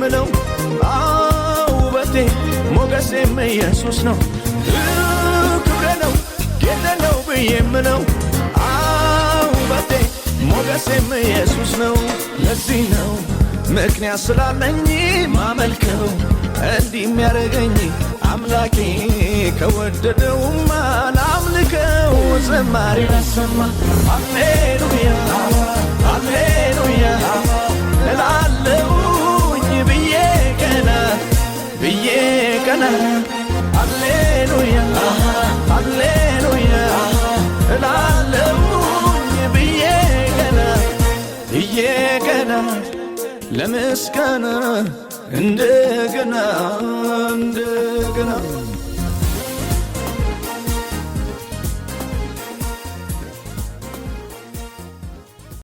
የምለው ውበቴ ሞገሴም ኢየሱስ ነው ክብሬ ነው ጌጤ ነው ብዬ የምለው ውበቴ ሞገሴም ኢየሱስ ነው ለዚህ ነው ምክንያት ስላለኝ ማመልከው እንዲህ የሚያደርገኝ አምላኬ ከወደደውማ ላምልከው ዘማሪ ላሰማ ሃሌሉያ ሃሌሉያ እላለሁኝ ብዬ ቀና ሃሌሉያ ሃሌሉያ እላለሁኝ ብዬ ቀና ለምስጋና እንደገና